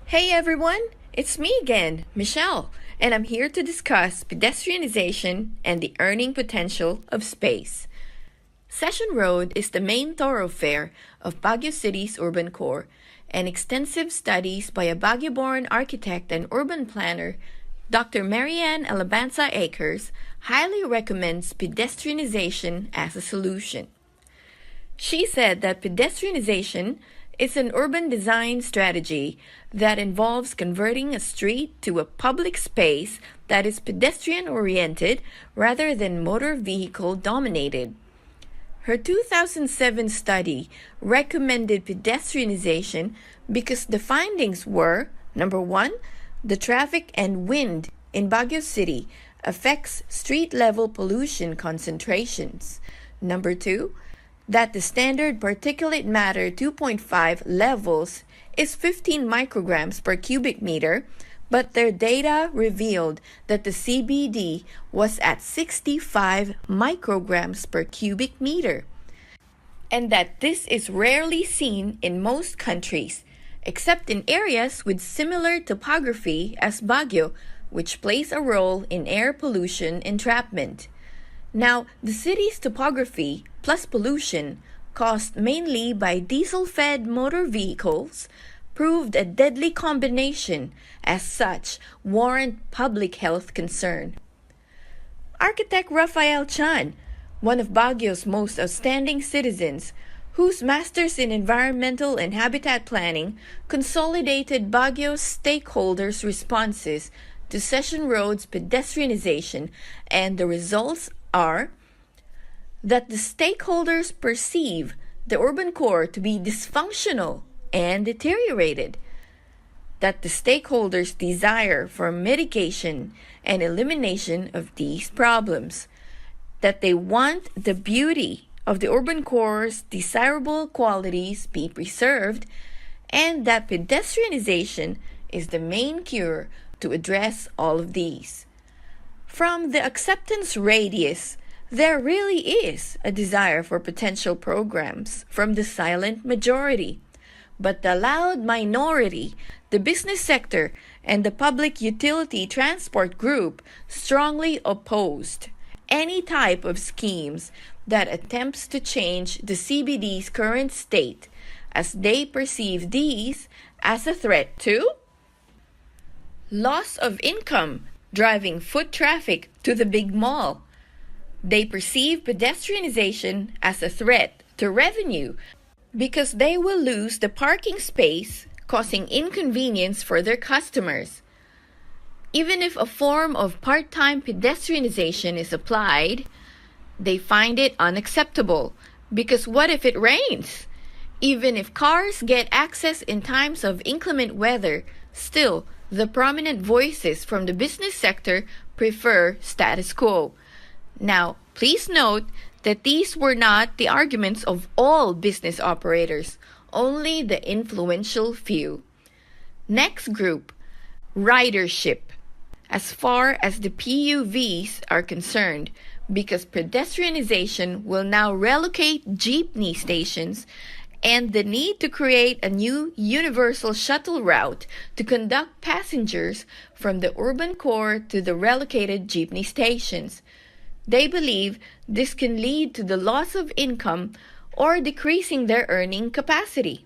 Hey everyone, it's me again, Michelle, and I'm here to discuss pedestrianization and the earning potential of space. Session Road is the main thoroughfare of Baguio City's urban core, and extensive studies by a Baguio-born architect and urban planner, Dr. Marianne Alabanza Akers, highly recommends pedestrianization as a solution. She said that pedestrianization is an urban design strategy that involves converting a street to a public space that is pedestrian-oriented rather than motor vehicle-dominated. Her 2007 study recommended pedestrianization because the findings were, number one, the traffic and wind in Baguio City affects street-level pollution concentrations. Number two, that the standard particulate matter 2.5 levels is 15 micrograms per cubic meter, but their data revealed that the CBD was at 65 micrograms per cubic meter, and that this is rarely seen in most countries, except in areas with similar topography as Baguio, which plays a role in air pollution entrapment. Now, the city's topography plus pollution, caused mainly by diesel-fed motor vehicles, proved a deadly combination, as such, warrant public health concern. Architect Rafael Chan, one of Baguio's most outstanding citizens, whose Masters in Environmental and Habitat Planning consolidated Baguio's stakeholders' responses to Session Road's pedestrianization, and the results are that the stakeholders perceive the urban core to be dysfunctional and deteriorated, that the stakeholders desire for mitigation and elimination of these problems, that they want the beauty of the urban core's desirable qualities be preserved, and that pedestrianization is the main cure to address all of these. From the acceptance radius, there really is a desire for potential programs from the silent majority, but the loud minority, the business sector, and the public utility transport group strongly opposed any type of schemes that attempts to change the CBD's current state, as they perceive these as a threat to loss of income, driving foot traffic to the big mall. They perceive pedestrianization as a threat to revenue because they will lose the parking space, causing inconvenience for their customers. Even if a form of part-time pedestrianization is applied, they find it unacceptable because what if it rains? Even if cars get access in times of inclement weather, still, the prominent voices from the business sector prefer status quo. Now, please note that these were not the arguments of all business operators, only the influential few. Next group, ridership. As far as the PUVs are concerned, because pedestrianization will now relocate jeepney stations and the need to create a new universal shuttle route to conduct passengers from the urban core to the relocated jeepney stations. They believe this can lead to the loss of income or decreasing their earning capacity.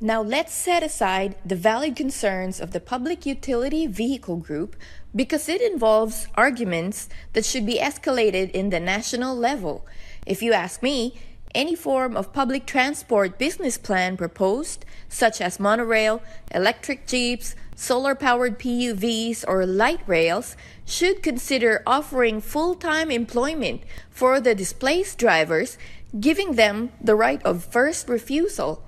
Now let's set aside the valid concerns of the public utility vehicle group because it involves arguments that should be escalated in the national level. If you ask me, any form of public transport business plan proposed, such as monorail, electric jeeps, solar-powered PUVs, or light rails, should consider offering full-time employment for the displaced drivers, giving them the right of first refusal,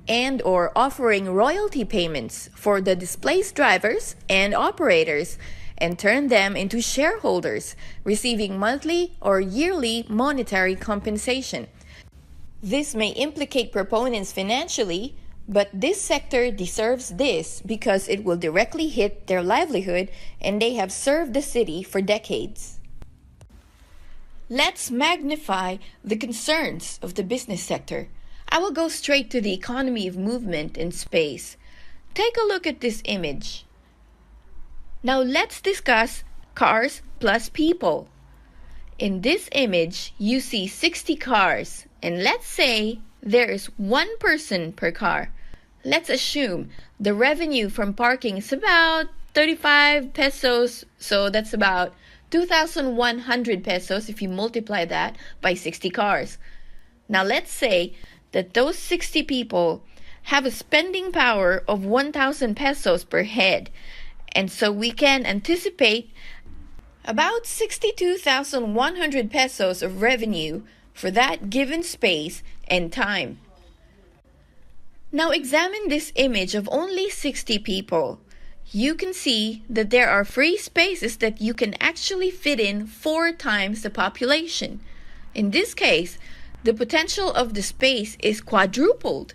and or offering royalty payments for the displaced drivers and operators, and turn them into shareholders, receiving monthly or yearly monetary compensation. This may implicate proponents financially, but this sector deserves this because it will directly hit their livelihood and they have served the city for decades. Let's magnify the concerns of the business sector. I will go straight to the economy of movement in space. Take a look at this image. Now let's discuss cars plus people. In this image, you see 60 cars, and let's say there is one person per car. Let's assume the revenue from parking is about 35 pesos, so that's about 2,100 pesos if you multiply that by 60 cars. Now let's say that those 60 people have a spending power of 1,000 pesos per head, and so we can anticipate about 62,100 pesos of revenue for that given space and time. Now examine this image of only 60 people. You can see that there are free spaces that you can actually fit in 4 times the population. In this case, the potential of the space is quadrupled.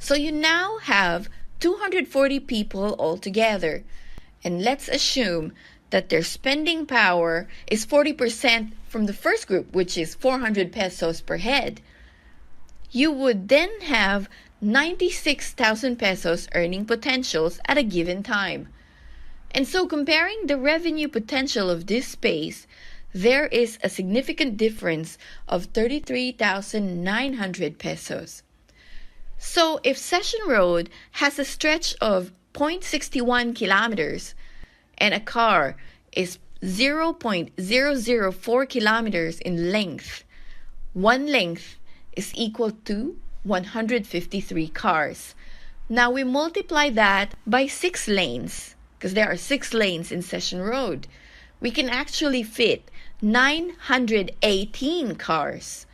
So you now have 240 people altogether. And let's assume that their spending power is 40% from the first group, which is 400 pesos per head. You would then have 96,000 pesos earning potentials at a given time. And so comparing the revenue potential of this space, there is a significant difference of 33,900 pesos. So if Session Road has a stretch of 0.61 kilometers and a car is 0.004 kilometers in length, one length is equal to 153 cars. Now we multiply that by 6 lanes, because there are 6 lanes in Session Road. We can actually fit 918 cars.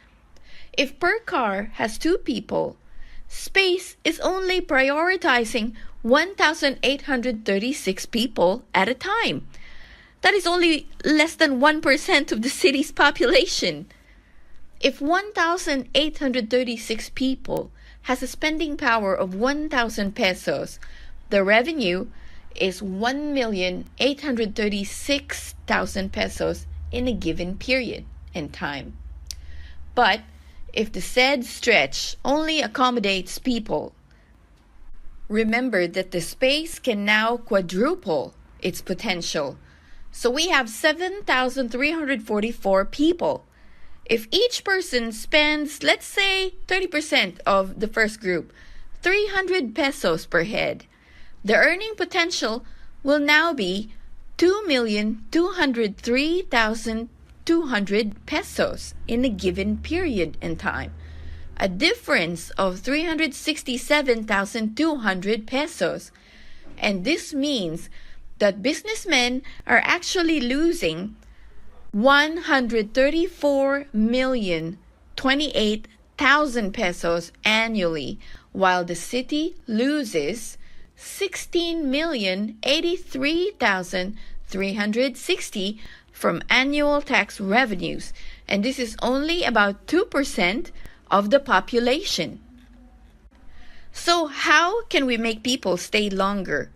If per car has 2 people, space is only prioritizing 1,836 people at a time. That is only less than 1% of the city's population. If 1,836 people has a spending power of 1,000 pesos, the revenue is 1,836,000 pesos in a given period and time. But if the said stretch only accommodates people, remember that the space can now quadruple its potential. So we have 7,344 people. If each person spends, let's say, 30% of the first group, 300 pesos per head, the earning potential will now be 2,203,200 pesos in a given period and time, a difference of 367,200 pesos. And this means that businessmen are actually losing 134,028,000 pesos annually, while the city loses 16,083,360 from annual tax revenues, and this is only about 2% of the population. So how can we make people stay longer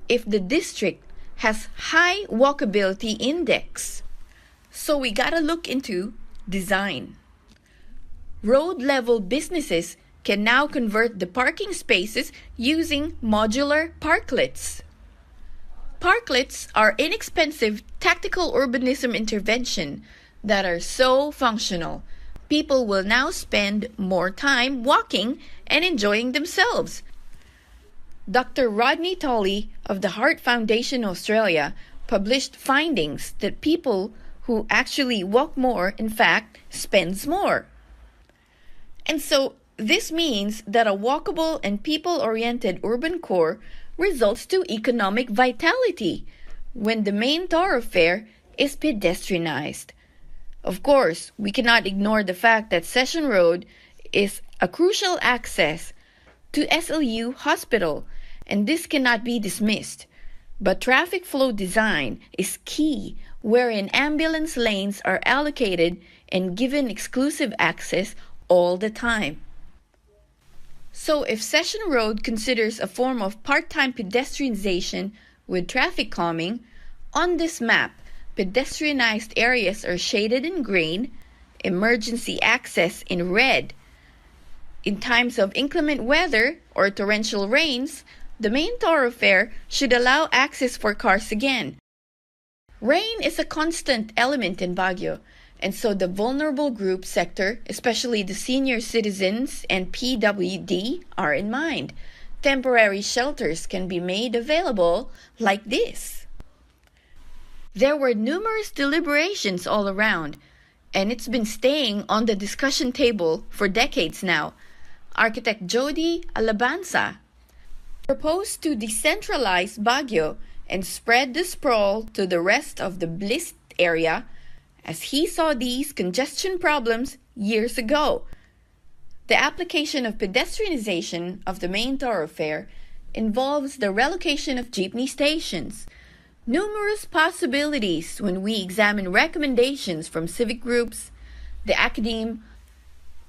if the district has high walkability index? So we gotta look into design. Road level businesses can now convert the parking spaces using modular parklets. Parklets are inexpensive tactical urbanism intervention that are so functional. People will now spend more time walking and enjoying themselves. Dr. Rodney Tolley of the Heart Foundation Australia published findings that people who actually walk more, in fact, spends more. And so this means that a walkable and people-oriented urban core results to economic vitality when the main thoroughfare is pedestrianized. Of course, we cannot ignore the fact that Session Road is a crucial access to SLU Hospital, and this cannot be dismissed. But traffic flow design is key, wherein ambulance lanes are allocated and given exclusive access all the time. So if Session Road considers a form of part-time pedestrianization with traffic calming, on this map, pedestrianized areas are shaded in green, emergency access in red. In times of inclement weather or torrential rains, The main thoroughfare should allow access for cars again. Rain is a constant element in Baguio, and so the vulnerable group sector, especially the senior citizens and PWD, are in mind. Temporary shelters can be made available like this. There were numerous deliberations all around, and it's been staying on the discussion table for decades now. Architect Jody Alabanza proposed to decentralize Baguio and spread the sprawl to the rest of the blissed area, as he saw these congestion problems years ago. The application of pedestrianization of the main thoroughfare involves the relocation of jeepney stations. Numerous possibilities when we examine recommendations from civic groups, the academe,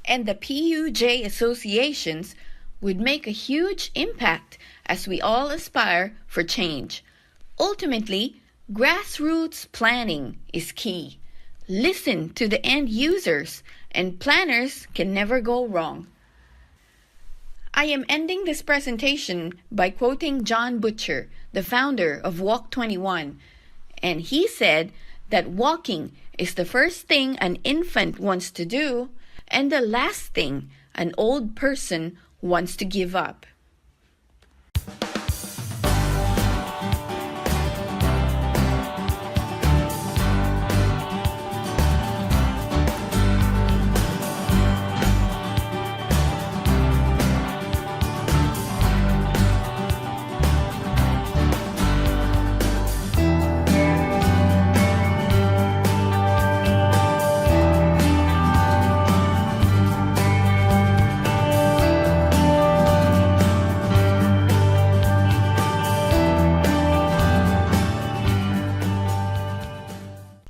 and the PUJ associations would make a huge impact as we all aspire for change. Ultimately, grassroots planning is key. Listen to the end users, and planners can never go wrong. I am ending this presentation by quoting John Butcher, the founder of Walk 21, and he said that walking is the first thing an infant wants to do and the last thing an old person wants to give up.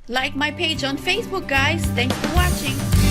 Like my page on Facebook, guys. Thanks for watching.